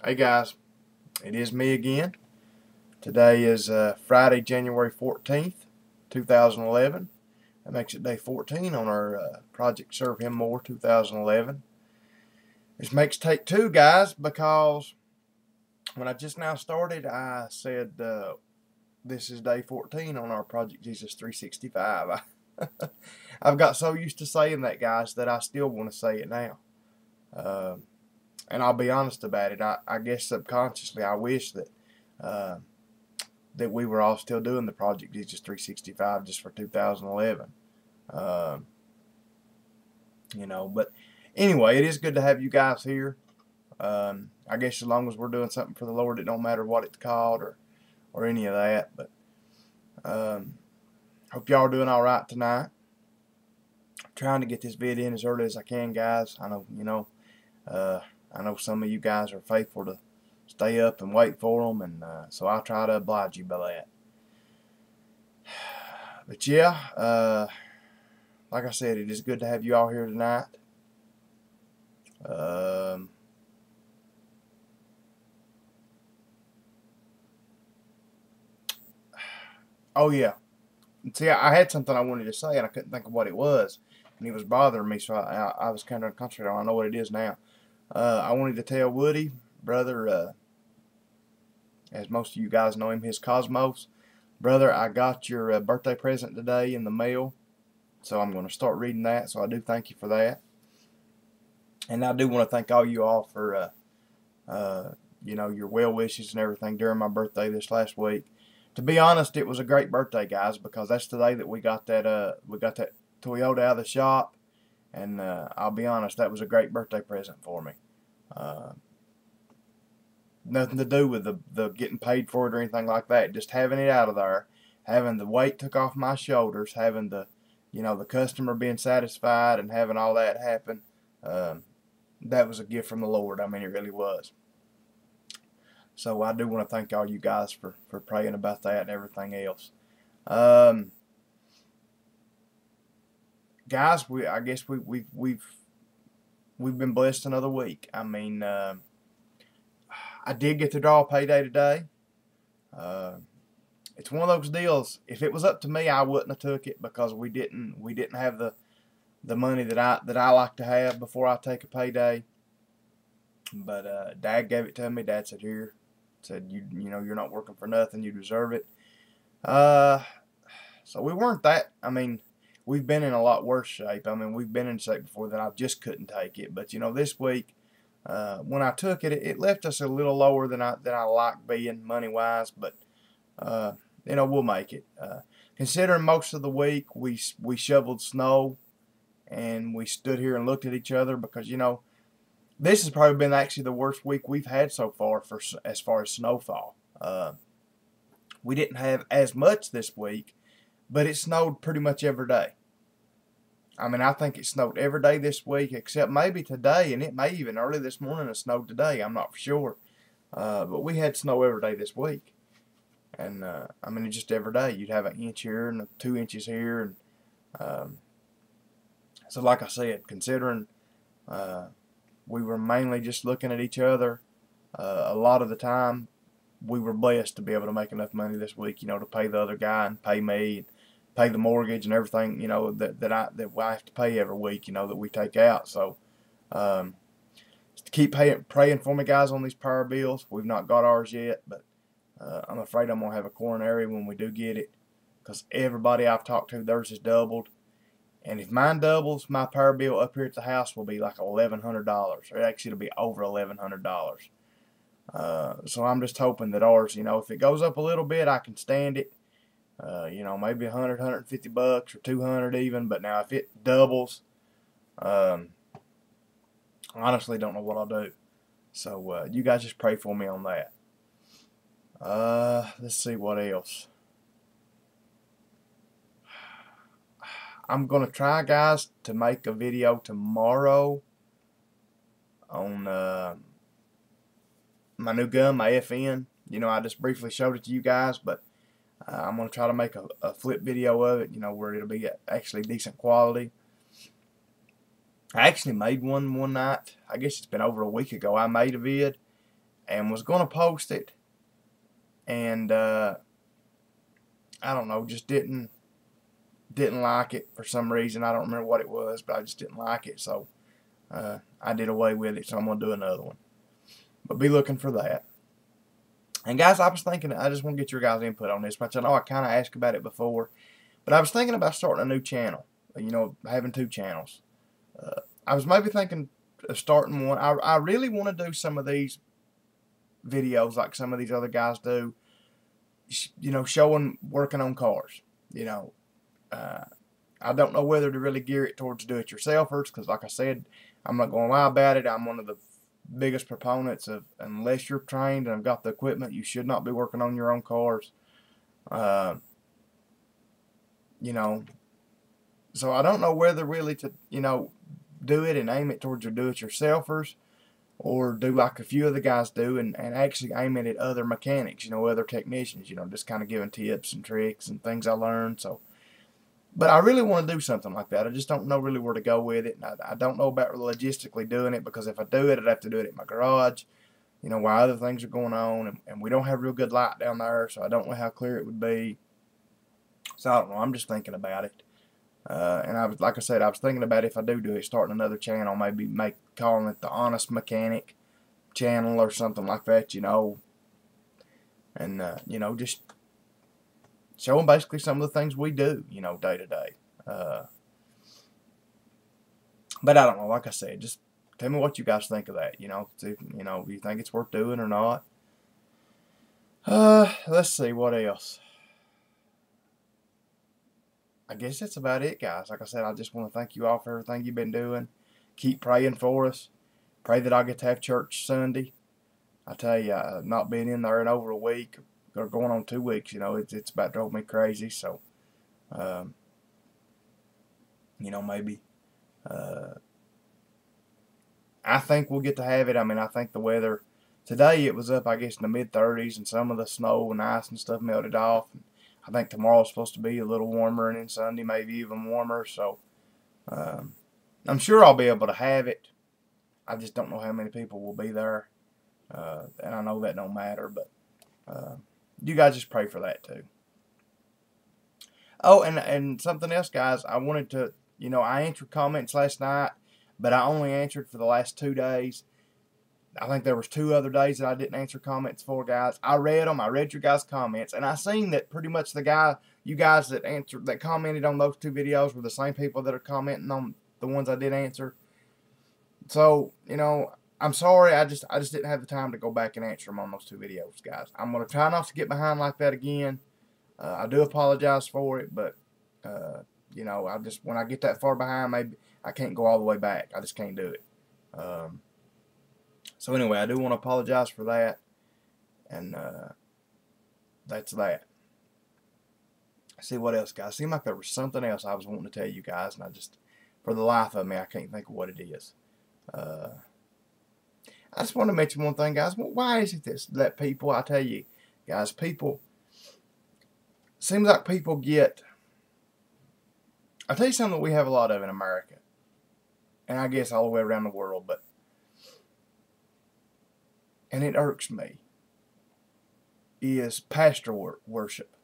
Hey guys, it is me again. Today is Friday, January 14th, 2011. That makes it day 14 on our Project Serve Him More 2011. This makes take two, guys, because when I just now started, I said this is day 14 on our Project Jesus 365. I've got so used to saying that, guys, that I still want to say it now. And I'll be honest about it. I guess subconsciously I wish uh, that we were all still doing the Project Jesus 365 just for 2011. But anyway, it is good to have you guys here. I guess as long as we're doing something for the Lord, it don't matter what it's called or any of that. But hope y'all are doing all right tonight. I'm trying to get this vid in as early as I can, guys. I know, I know some of you guys are faithful to stay up and wait for them, and so I'll try to oblige you by that. But yeah, like I said, it is good to have you all here tonight. Oh yeah, see, I had something I wanted to say and I couldn't think of what it was, and it was bothering me, so I was kind of concentrating on. I know what it is now. I wanted to tell Woody, brother, as most of you guys know him, his Cosmos. Brother, I got your birthday present today in the mail, so I'm going to start reading that, so I do thank you for that. And I do want to thank all you all for, your well wishes and everything during my birthday this last week. To be honest, it was a great birthday, guys, because that's the day that we got that Toyota out of the shop, and I'll be honest, that was a great birthday present for me. Nothing to do with the getting paid for it or anything like that. Just having it out of there, having the weight took off my shoulders, having the customer being satisfied, and having all that happen. That was a gift from the Lord. I mean, it really was. So I do want to thank all you guys for praying about that and everything else. Guys, I guess we've been blessed another week. I mean, I did get to draw payday today. It's one of those deals. If it was up to me, I wouldn't have took it because we didn't have the money that I like to have before I take a payday. But Dad gave it to me. Dad said, "Here," said you're not working for nothing. You deserve it. So we weren't that. I mean, we've been in a lot worse shape. I mean, we've been in shape before that I just couldn't take it. But this week, when I took it, it left us a little lower than I like being money wise. But we'll make it. Considering most of the week we shoveled snow, and we stood here and looked at each other because this has probably been actually the worst week we've had so far as far as snowfall. We didn't have as much this week, but it snowed pretty much every day. I mean, I think it snowed every day this week except maybe today, and it may even early this morning have snowed today. I'm not for sure. But we had snow every day this week. And, I mean, just every day. You'd have an inch here and 2 inches here. And so like I said, considering we were mainly just looking at each other, a lot of the time we were blessed to be able to make enough money this week, to pay the other guy and pay me and pay the mortgage and everything, that I have to pay every week, that we take out. So keep praying for me, guys, on these power bills. We've not got ours yet, but I'm afraid I'm gonna have a coronary when we do get it, because everybody I've talked to, theirs has doubled. And if mine doubles, my power bill up here at the house will be like $1,100. Or actually, it'll be over $1,100. So I'm just hoping that ours, if it goes up a little bit, I can stand it. Maybe 100, 150 bucks or 200 even. But now if it doubles, I honestly don't know what I'll do. So you guys just pray for me on that. Let's see what else. I'm going to try, guys, to make a video tomorrow on my new gun, my FN. I just briefly showed it to you guys, but I'm going to try to make a flip video of it, where it'll be actually decent quality. I actually made one night. I guess it's been over a week ago. I made a vid, and was going to post it, and I don't know, just didn't like it for some reason. I don't remember what it was, but I just didn't like it, so I did away with it. So I'm gonna do another one, but be looking for that. And guys, I was thinking, I just want to get your guys' input on this, but I know I kind of asked about it before, but I was thinking about starting a new channel. You know, having 2 channels. I was maybe thinking of starting one. I really want to do some of these videos like some of these other guys do. You know, showing working on cars. You know, I don't know whether to really gear it towards do-it-yourselfers, because like I said, I'm not going to lie about it. I'm one of the biggest proponents of, unless you're trained and have got the equipment, you should not be working on your own cars. You know, so I don't know whether really to, you know, do it and aim it towards your do-it-yourselfers, or do like a few of the guys do and actually aim it at other mechanics, you know, other technicians, you know, just kind of giving tips and tricks and things I learned. So, but I really want to do something like that. I just don't know really where to go with it. And I don't know about logistically doing it, because if I do it, I'd have to do it at my garage, you know, while other things are going on. And we don't have real good light down there, so I don't know how clear it would be. So I don't know. I'm just thinking about it. And I was, like I said, I was thinking about, if I do it, starting another channel, maybe calling it the Honest Mechanic channel or something like that, you know. And, you know, just showing basically some of the things we do, you know, day to day. But I don't know, like I said, just tell me what you guys think of that, you know. See, you know, do you think it's worth doing or not? Let's see, what else? I guess that's about it, guys. Like I said, I just want to thank you all for everything you've been doing. Keep praying for us. Pray that I get to have church Sunday. I tell you, not being in there in over a week, or going on 2 weeks, you know, it's about drove me crazy. So, you know, maybe I think we'll get to have it. I mean, I think the weather today, it was up, I guess, in the mid-30s, and some of the snow and ice and stuff melted off. I think tomorrow's supposed to be a little warmer, and then Sunday maybe even warmer. So I'm sure I'll be able to have it. I just don't know how many people will be there. And I know that don't matter, but you guys just pray for that too. Oh, and something else, guys. I wanted to, you know, I answered comments last night, but I only answered for the last 2 days. I think there was 2 other days that I didn't answer comments for, guys. I read them. I read your guys' comments, and I seen that pretty much you guys that commented on those 2 videos were the same people that are commenting on the ones I did answer. So, you know, I'm sorry. I just didn't have the time to go back and answer them on those 2 videos, guys. I'm gonna try not to get behind like that again. I do apologize for it, but you know, when I get that far behind, maybe I can't go all the way back. I just can't do it. So anyway, I do want to apologize for that, and that's that. See what else, guys? Seemed like there was something else I was wanting to tell you guys, and for the life of me, I can't think of what it is. I just want to mention one thing, guys. Why is it that people, I tell you, guys, seems like people get, I'll tell you something that we have a lot of in America, and I guess all the way around the world, and it irks me, is pastor worship.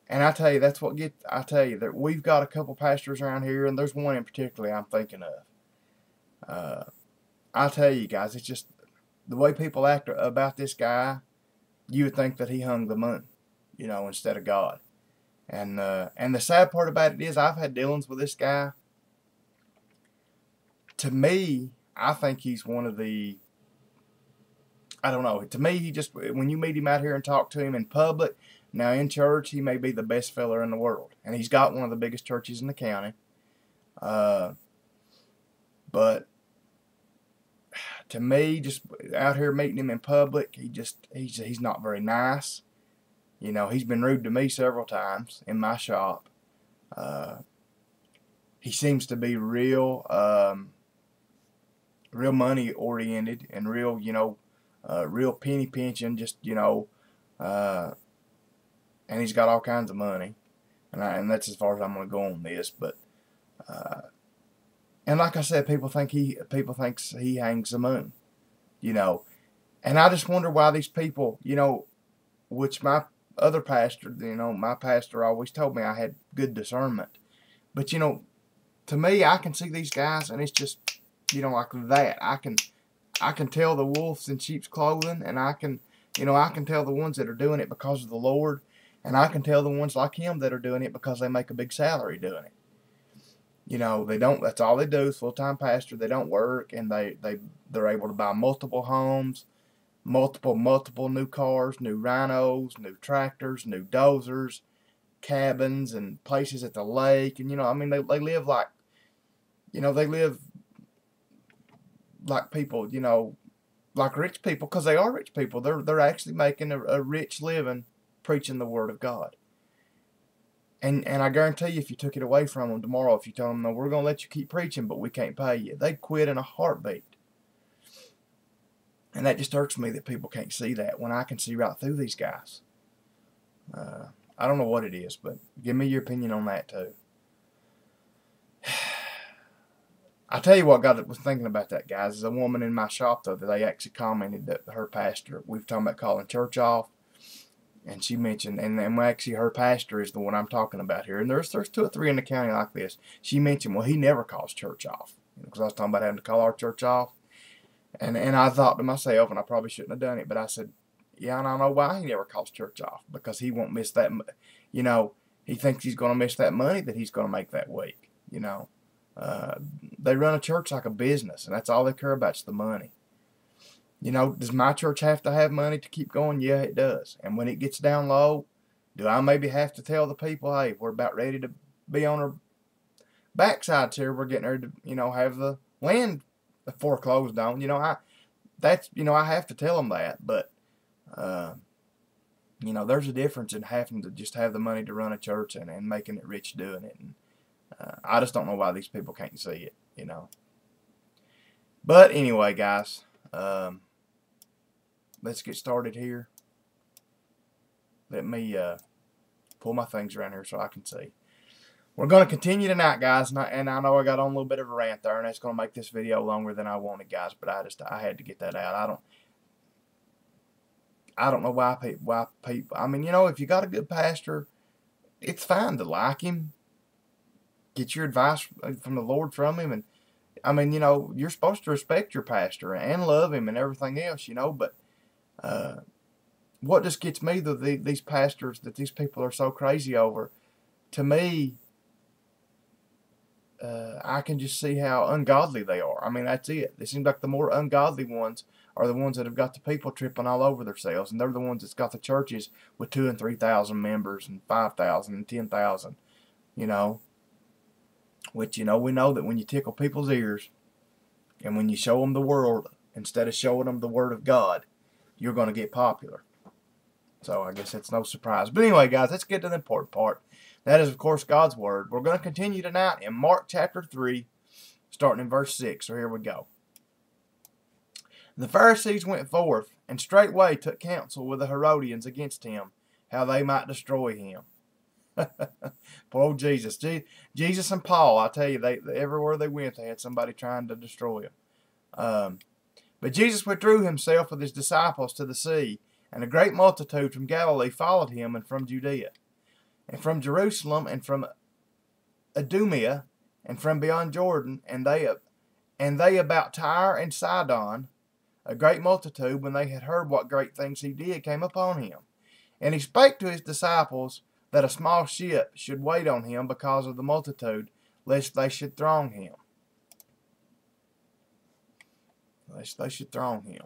And I tell you, I tell you that we've got a couple pastors around here, and there's one in particular I'm thinking of. I tell you guys, it's just the way people act about this guy. You would think that he hung the moon, you know, instead of God. And the sad part about it is, I've had dealings with this guy. To me, I think he's one of the, I don't know. To me, when you meet him out here and talk to him in public, now in church, he may be the best fella in the world. And he's got one of the biggest churches in the county. But to me, just out here meeting him in public, he's not very nice. You know, he's been rude to me several times in my shop. He seems to be real money oriented, and real, you know, real penny pinching, just, you know, and he's got all kinds of money, and that's as far as I'm going to go on this. But and like I said, people thinks he hangs the moon, you know, And I just wonder why these people, which my other pastor, my pastor always told me I had good discernment. But, to me, I can see these guys, and it's just, like that. I can tell the wolves in sheep's clothing, and I can tell the ones that are doing it because of the Lord, and I can tell the ones like him that are doing it because they make a big salary doing it. They don't. That's all they do. Full-time pastor. They don't work, and they're able to buy multiple homes, multiple new cars, new rhinos, new tractors, new dozers, cabins, and places at the lake. And they live like, they live like people, like rich people, because they are rich people. They're actually making a rich living preaching the word of God. And I guarantee you, if you took it away from them tomorrow, if you told them, no, we're going to let you keep preaching, but we can't pay you, they'd quit in a heartbeat. And that just hurts me that people can't see that when I can see right through these guys. I don't know what it is, but give me your opinion on that too. I tell you what, God was thinking about that, guys. There's a woman in my shop, though, that they actually commented that her pastor, we've talking about calling church off, and she mentioned, and actually her pastor is the one I'm talking about here, and there's 2 or 3 in the county like this. She mentioned, well, he never calls church off, because I was talking about having to call our church off, and I thought to myself, and I probably shouldn't have done it, but I said, yeah, and I know why he never calls church off, because he won't miss that, he thinks he's going to miss that money that he's going to make that week, They run a church like a business, and that's all they care about is the money. Does my church have to have money to keep going? Yeah, it does. And when it gets down low, do I maybe have to tell the people, hey, we're about ready to be on our backsides here. We're getting ready to, have the land foreclosed on. I have to tell them that. But, there's a difference in having to just have the money to run a church and making it rich doing it. And I just don't know why these people can't see it, But anyway, guys, let's get started here. Let me pull my things around here so I can see. We're going to continue tonight, guys, and I know I got on a little bit of a rant there, and that's going to make this video longer than I wanted, guys, but I had to get that out. I don't know why people, I mean, if you got a good pastor, it's fine to like him. Get your advice from the Lord from him, and I mean, you're supposed to respect your pastor and love him and everything else, but what just gets me, these pastors that these people are so crazy over, to me, I can just see how ungodly they are. I mean, that's it. It seems like the more ungodly ones are the ones that have got the people tripping all over themselves, and they're the ones that's got the churches with 2,000 and 3,000 members and 5,000 and 10,000, Which, we know that when you tickle people's ears and when you show them the world instead of showing them the Word of God, you're going to get popular. So I guess that's no surprise. But anyway, guys, let's get to the important part. That is, of course, God's Word. We're going to continue tonight in Mark chapter 3, starting in verse 6. So here we go. The Pharisees went forth and straightway took counsel with the Herodians against him, how they might destroy him. Poor old Jesus. Jesus and Paul, I tell you, they everywhere they went, they had somebody trying to destroy him. But Jesus withdrew himself with his disciples to the sea, and a great multitude from Galilee followed him, and from Judea, and from Jerusalem, and from Idumea, and from beyond Jordan, and they about Tyre and Sidon, a great multitude, when they had heard what great things he did, came upon him. And he spake to his disciples that a small ship should wait on him because of the multitude, lest they should throng him. Lest they should throng him.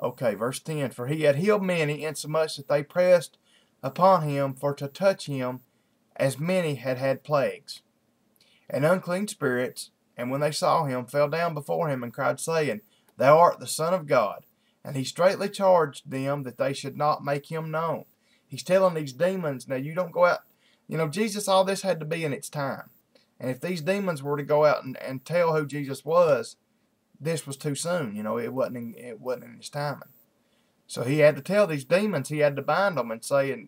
Okay, verse 10. For he had healed many, insomuch that they pressed upon him for to touch him, as many had had plagues and unclean spirits. And when they saw him, fell down before him and cried, saying, Thou art the Son of God. And he straitly charged them that they should not make him known. He's telling these demons, now you don't go out. Jesus, all this had to be in its time. And if these demons were to go out and tell who Jesus was, this was too soon. It wasn't in his timing. So he had to tell these demons, he had to bind them and say,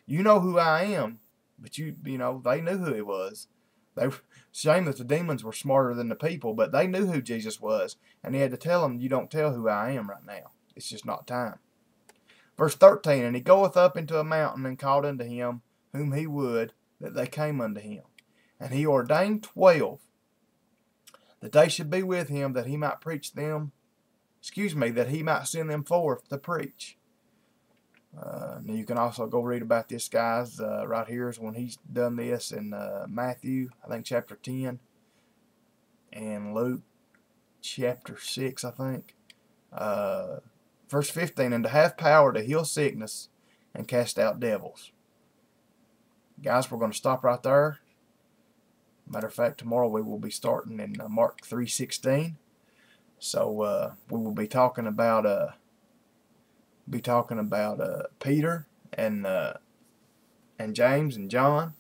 you know who I am. But they knew who he was. They shame that the demons were smarter than the people, but they knew who Jesus was, and he had to tell them, you don't tell who I am right now. It's just not time. Verse 13, and he goeth up into a mountain, and called unto him whom he would that they came unto him. And he ordained 12, that they should be with him, that he might preach them, that he might send them forth to preach. Now you can also go read about this, guys. Right here is when he's done this in Matthew, I think chapter 10, and Luke chapter 6, I think. Verse 15, and to have power to heal sickness and cast out devils. Guys, we're going to stop right there. Matter of fact, tomorrow we will be starting in Mark 3:16. So we will be talking about Peter and James and John.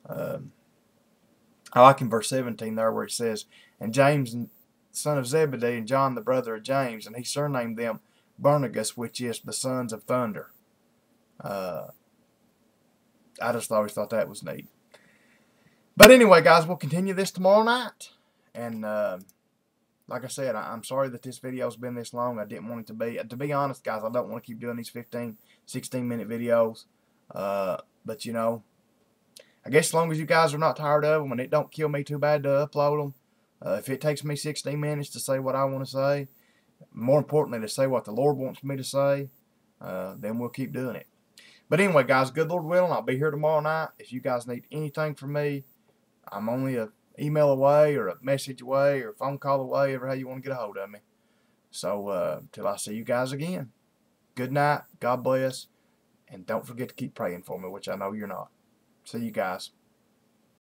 I like in verse 17 there where it says, and James, son of Zebedee, and John, the brother of James, and he surnamed them Boanerges, which is the sons of thunder. I just always thought that was neat. But anyway, guys, we'll continue this tomorrow night. And like I said, I'm sorry that this video's been this long. I didn't want it to be. To be honest, guys, I don't want to keep doing these 15, 16-minute videos. But, you know, I guess as long as you guys are not tired of them and it don't kill me too bad to upload them, if it takes me 16 minutes to say what I want to say, more importantly, to say what the Lord wants me to say, then we'll keep doing it. But anyway, guys, good Lord willing, I'll be here tomorrow night. If you guys need anything from me, I'm only an email away or a message away or a phone call away, ever how you want to get a hold of me. So, till I see you guys again, good night, God bless, and don't forget to keep praying for me, which I know you're not. See you guys.